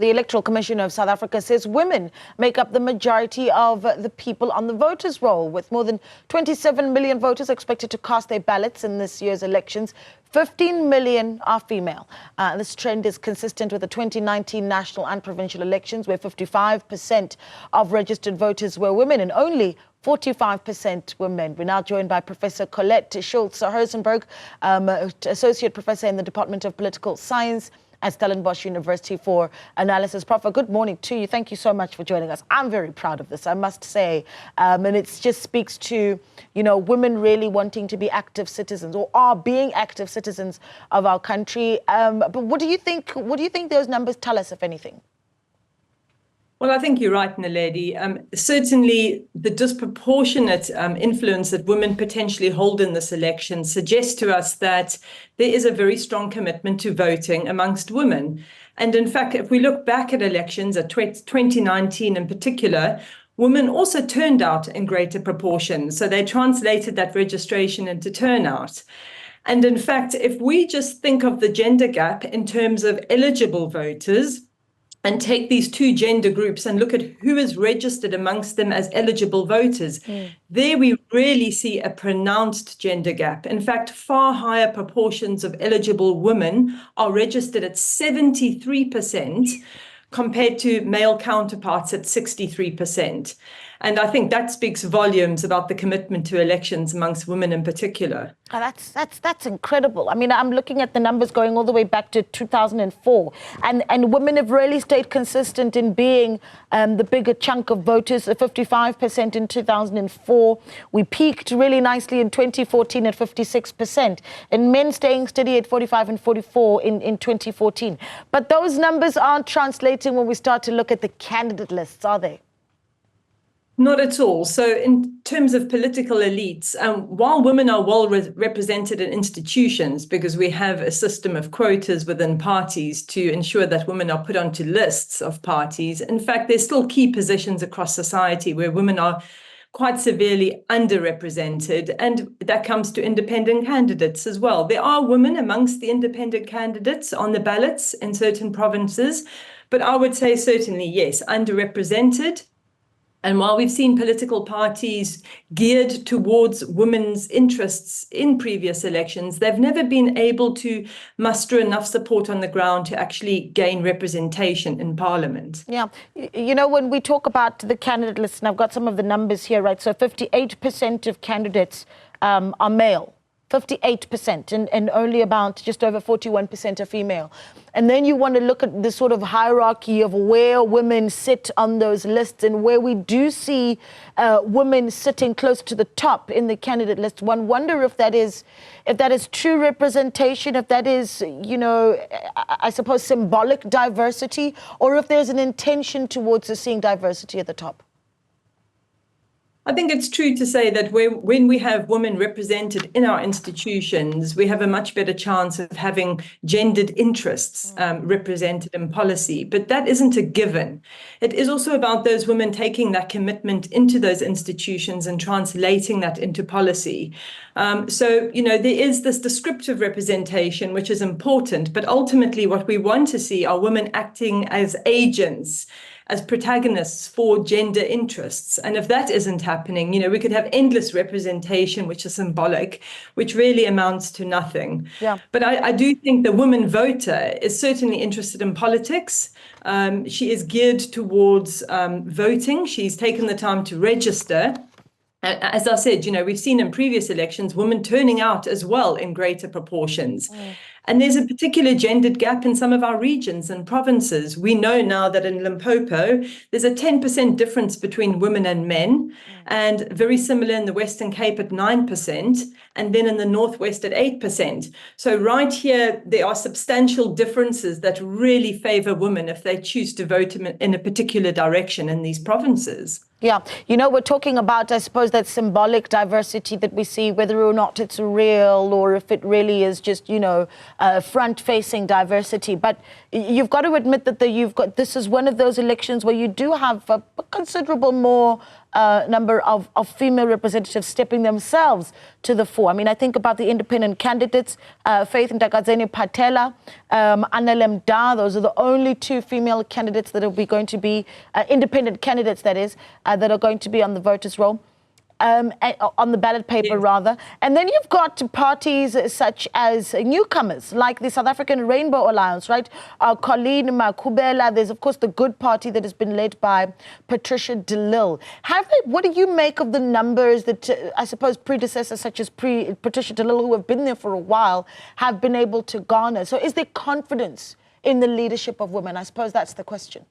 The Electoral Commission of South Africa says women make up the majority of the people on the voters' roll, with more than 27 million voters expected to cast their ballots in this year's elections. 15 million are female. This trend is consistent with the 2019 National and Provincial Elections, where 55% of registered voters were women and only 45% were men. We're now joined by Professor Collette Schulz-Herzenberg, Associate Professor in the Department of Political Science at Stellenbosch University for analysis. Prof, good morning to you. Thank you so much for joining us. I'm very proud of this, I must say. And it just speaks to, women really wanting to be active citizens or are being active citizens of our country. But what do you think those numbers tell us, if anything? Well, I think you're right, Naledi. Certainly, the disproportionate influence that women potentially hold in this election suggests to us that there is a very strong commitment to voting amongst women. And in fact, if we look back at elections, at 2019 in particular, women also turned out in greater proportions. So they translated that registration into turnout. And in fact, if we just think of the gender gap in terms of eligible voters, and take these two gender groups and look at who is registered amongst them as eligible voters, there we really see a pronounced gender gap. In fact, far higher proportions of eligible women are registered at 73% compared to male counterparts at 63%. And I think that speaks volumes about the commitment to elections amongst women in particular. Oh, that's incredible. I mean, I'm looking at the numbers going all the way back to 2004, and women have really stayed consistent in being the bigger chunk of voters, 55% in 2004. We peaked really nicely in 2014 at 56%, and men staying steady at 45 and 44 in 2014. But those numbers aren't translating when we start to look at the candidate lists, are they? Not at all. So in terms of political elites, while women are well represented in institutions, because we have a system of quotas within parties to ensure that women are put onto lists of parties, in fact, there's still key positions across society where women are quite severely underrepresented, and that comes to independent candidates as well. There are women amongst the independent candidates on the ballots in certain provinces, but I would say certainly, yes, underrepresented. And while we've seen political parties geared towards women's interests in previous elections, they've never been able to muster enough support on the ground to actually gain representation in Parliament. Yeah. When we talk about the candidate list, and I've got some of the numbers here, right? So 58% of candidates are male. 58%, and only about just over 41% are female. And then you want to look at the sort of hierarchy of where women sit on those lists, and where we do see women sitting close to the top in the candidate list. One wonder if that is true representation, if that is, I suppose symbolic diversity, or if there's an intention towards seeing diversity at the top. I think it's true to say that when we have women represented in our institutions, we have a much better chance of having gendered interests represented in policy. But that isn't a given. It is also about those women taking that commitment into those institutions and translating that into policy. So, there is this descriptive representation, which is important. But ultimately, what we want to see are women acting as agents, as protagonists for gender interests. And if that isn't happening, we could have endless representation, which is symbolic, which really amounts to nothing. Yeah. But I do think the woman voter is certainly interested in politics. She is geared towards voting. She's taken the time to register. As I said, we've seen in previous elections, women turning out as well in greater proportions. And there's a particular gendered gap in some of our regions and provinces. We know now that in Limpopo, there's a 10% difference between women and men, and very similar in the Western Cape at 9%, and then in the Northwest at 8%. So right here, there are substantial differences that really favor women if they choose to vote in a particular direction in these provinces. Yeah, we're talking about, I suppose, that symbolic diversity that we see, whether or not it's real or if it really is just, front-facing diversity. But you've got to admit that this is one of those elections where you do have a considerable more number of female representatives stepping themselves to the fore. I mean, I think about the independent candidates, Faith Ndakazeni Patela, Annalem Da. Those are the only two female candidates that are going to be, independent candidates, that is, that are going to be on the voters' roll. On the ballot paper, rather. And then you've got parties such as newcomers, like the South African Rainbow Alliance, right? Colleen Makubela. There's, of course, the Good Party that has been led by Patricia de Lille. What do you make of the numbers that, I suppose, predecessors such as Patricia de Lille, who have been there for a while, have been able to garner? So is there confidence in the leadership of women? I suppose that's the question.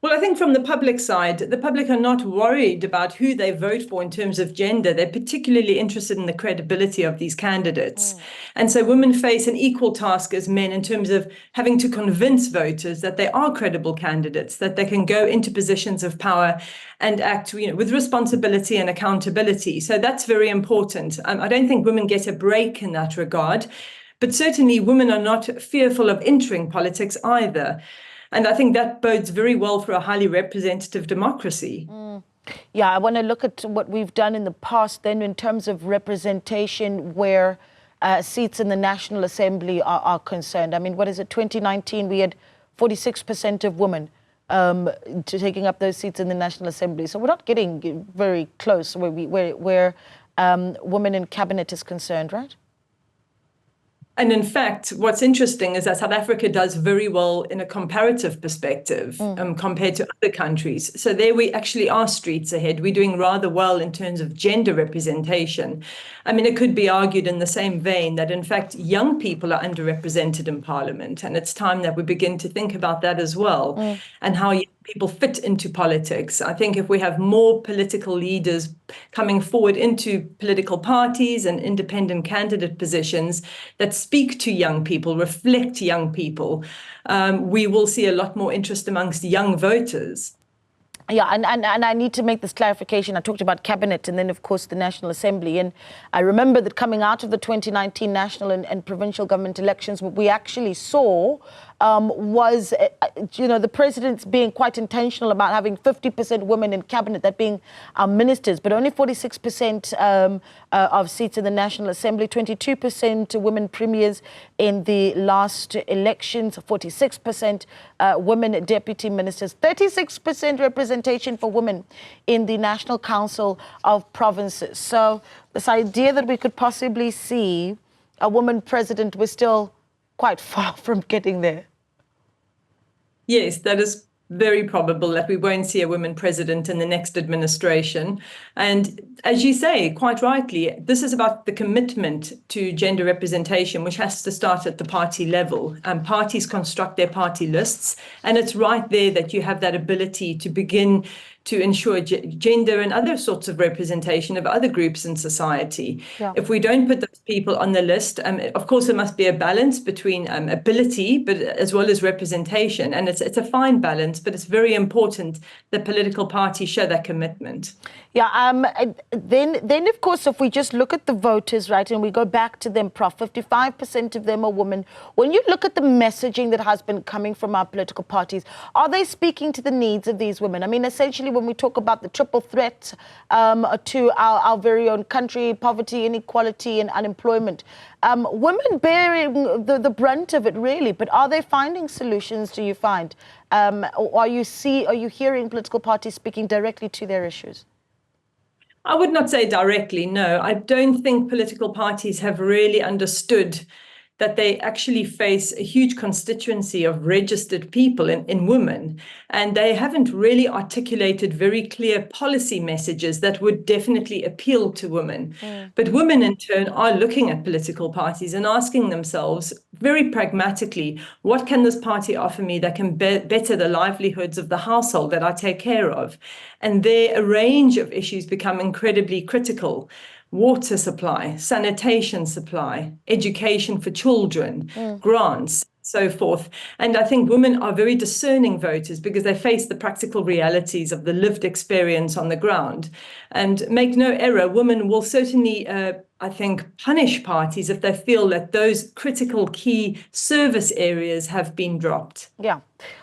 Well, I think from the public side, the public are not worried about who they vote for in terms of gender. They're particularly interested in the credibility of these candidates. And so women face an equal task as men in terms of having to convince voters that they are credible candidates, that they can go into positions of power and act, with responsibility and accountability. So that's very important. I don't think women get a break in that regard, but certainly women are not fearful of entering politics either. And I think that bodes very well for a highly representative democracy. Yeah, I want to look at what we've done in the past then in terms of representation where seats in the National Assembly are concerned. I mean, what is it, 2019, we had 46% of women taking up those seats in the National Assembly. So we're not getting very close where women in cabinet is concerned, right? And in fact, what's interesting is that South Africa does very well in a comparative perspective compared to other countries. So there we actually are streets ahead. We're doing rather well in terms of gender representation. I mean, it could be argued in the same vein that, in fact, young people are underrepresented in Parliament. And it's time that we begin to think about that as well and how young people fit into politics. I think if we have more political leaders coming forward into political parties and independent candidate positions that speak to young people, reflect young people, we will see a lot more interest amongst young voters. Yeah, and I need to make this clarification. I talked about cabinet and then, of course, the National Assembly. And I remember that coming out of the 2019 national and provincial government elections, what we actually saw was, the presidents being quite intentional about having 50% women in cabinet, that being ministers, but only 46% of seats in the National Assembly, 22% women premiers in the last elections, 46% women deputy ministers, 36% representation for women in the National Council of Provinces. So this idea that we could possibly see a woman president, we're still quite far from getting there. Yes, that is very probable that we won't see a woman president in the next administration. And as you say, quite rightly, this is about the commitment to gender representation, which has to start at the party level. Parties construct their party lists, and it's right there that you have that ability to begin to ensure gender and other sorts of representation of other groups in society. Yeah. If we don't put those people on the list, of course, there must be a balance between ability, but as well as representation. And it's a fine balance, but it's very important that political parties show that commitment. Yeah, then of course, if we just look at the voters, right, and we go back to them, Prof, 55% of them are women. When you look at the messaging that has been coming from our political parties, are they speaking to the needs of these women? I mean, essentially, when we talk about the triple threat to our very own country, poverty, inequality, and unemployment, women bearing the brunt of it, really. But are they finding solutions, do you find? Or are you hearing political parties speaking directly to their issues? I would not say directly, no. I don't think political parties have really understood that they actually face a huge constituency of registered people in women. And they haven't really articulated very clear policy messages that would definitely appeal to women. But women, in turn, are looking at political parties and asking themselves very pragmatically, what can this party offer me that can better the livelihoods of the household that I take care of? And there, a range of issues become incredibly critical. Water supply, sanitation supply, education for children, grants, so forth. And I think women are very discerning voters because they face the practical realities of the lived experience on the ground. And make no error, women will certainly, I I think, punish parties if they feel that those critical key service areas have been dropped. Yeah.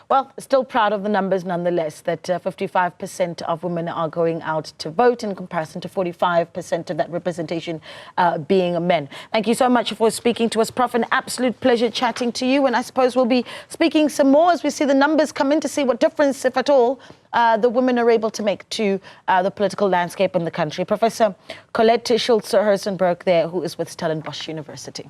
Well, still proud of the numbers nonetheless, that 55% of women are going out to vote in comparison to 45% of that representation being men. Thank you so much for speaking to us, Prof. An absolute pleasure chatting to you. And I suppose we'll be speaking some more as we see the numbers come in to see what difference, if at all, the women are able to make to the political landscape in the country. Professor Collette Schulz-Herzenberg there, who is with Stellenbosch University.